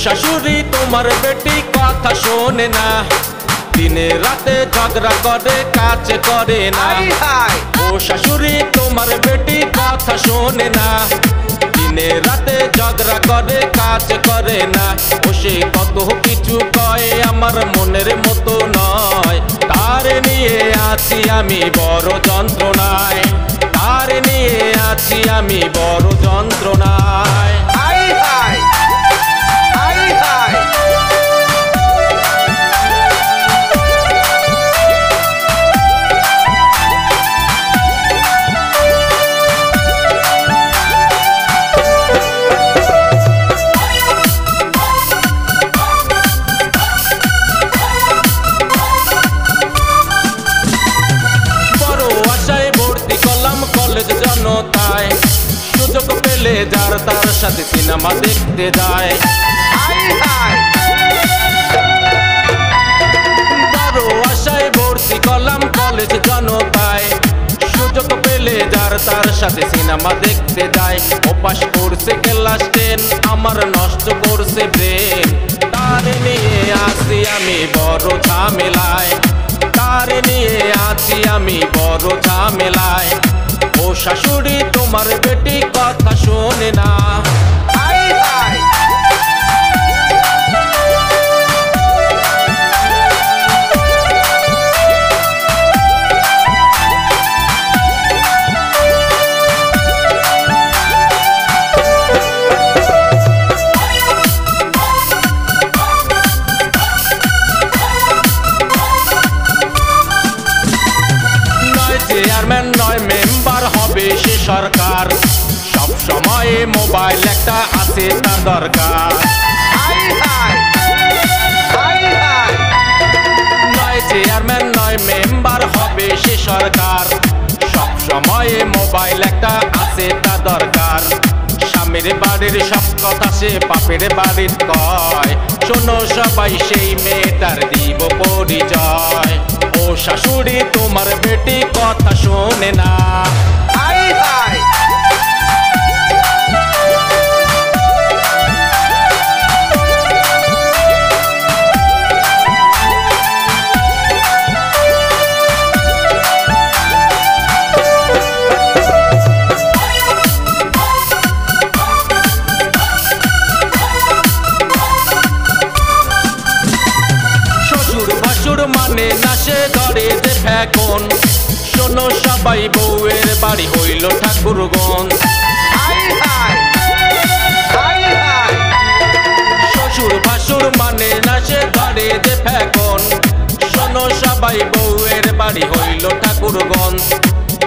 শাশুড়ি তোমার বেটি কথা শোনে না, দিনে রাতে ঝগড়া করে কাজ করে না। ও শাশুড়ি তোমার বেটি কথা শোনে না, দিনে রাতে ঝগড়া করে কাজ করে না। ও সে কত কিছু কয় আমার মনের মতো নয়, তার নিয়ে আছি আমি বড় যন্ত্রণায়, তার নিয়ে আছি আমি বড় যন্ত্রণায়। জনতায় সুযোগ পেলে যার তার সাথে সিনেমা দেখতে যায়। বড় আশায় ভর্তি করলাম কলেজ জনতায়, সুযোগ পেলে যার তার সাথে সিনেমা দেখতে যায়। ও পাশ করছে ক্লাস 10, আমার নষ্ট করছে ব্রেন, তার নিয়ে আছি আমি বড় ঝামেলায়, তার নিয়ে আছি আমি বড় ঝামেলায়। ও শাশুড়ি তোমার বেটি কথা শোনে না, চেয়ারম্যান নয় মেম্বার হবে সে সরকার, সব সময় মোবাইল একটা আছে তার দরকার। নয় চেয়ারম্যান নয় মেম্বার হবে সে সরকার, সব সময় মোবাইল একটা আছে তার দরকার। স্বামীর বাড়ির সব কথা সে বাপের বাড়ির কয়, শোনো সবাই সেই মেয়েটার দিব পরিচয়। ও শাশুড়ি তোমার বেটি কথা শোনে না, মানে না সে ধরে যে ফ্যাকন, শোনো সবাই বউয়ের বাড়ি হইল ঠাকুরগঞ্জ। শ্বশুর ভাসুর মানে না সে ধরে যে ফ্যাকন, শোনো সবাই বউয়ের বাড়ি হইল ঠাকুরগঞ্জ।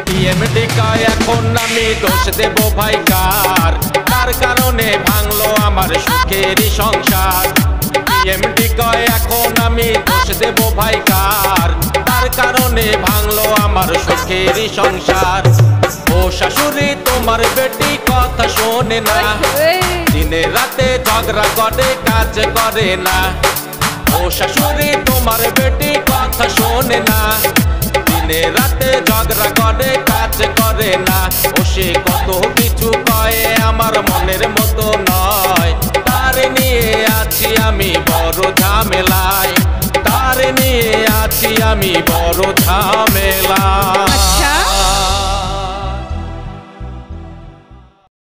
টিএমডি কয় এখন আমি দোষ দেব ভাই কার, তার কারণে ভাঙলো আমার সুখেরই সংসার। টিএমডি কয় এখন আমি দোষ দেব ভাই কার, তার কারণে ভাঙলো আমার সুখেরই সংসার। ও শাশুড়ি তোমার বেটি কথা শোনে না, দিনে রাতে ঝগড়া করে কাজ করে না। ও শাশুড়ি তোমার বেটি কথা শোনে না, দিনে রাতে ঝগড়া করে কাজ করে না। ও সে কত কিছু কয় আমার মনের মতো নয়, তার নিয়ে আছি আমি বড় ঝামেলায়, তার নিয়ে আছি আমি বড় ঝামেলায়।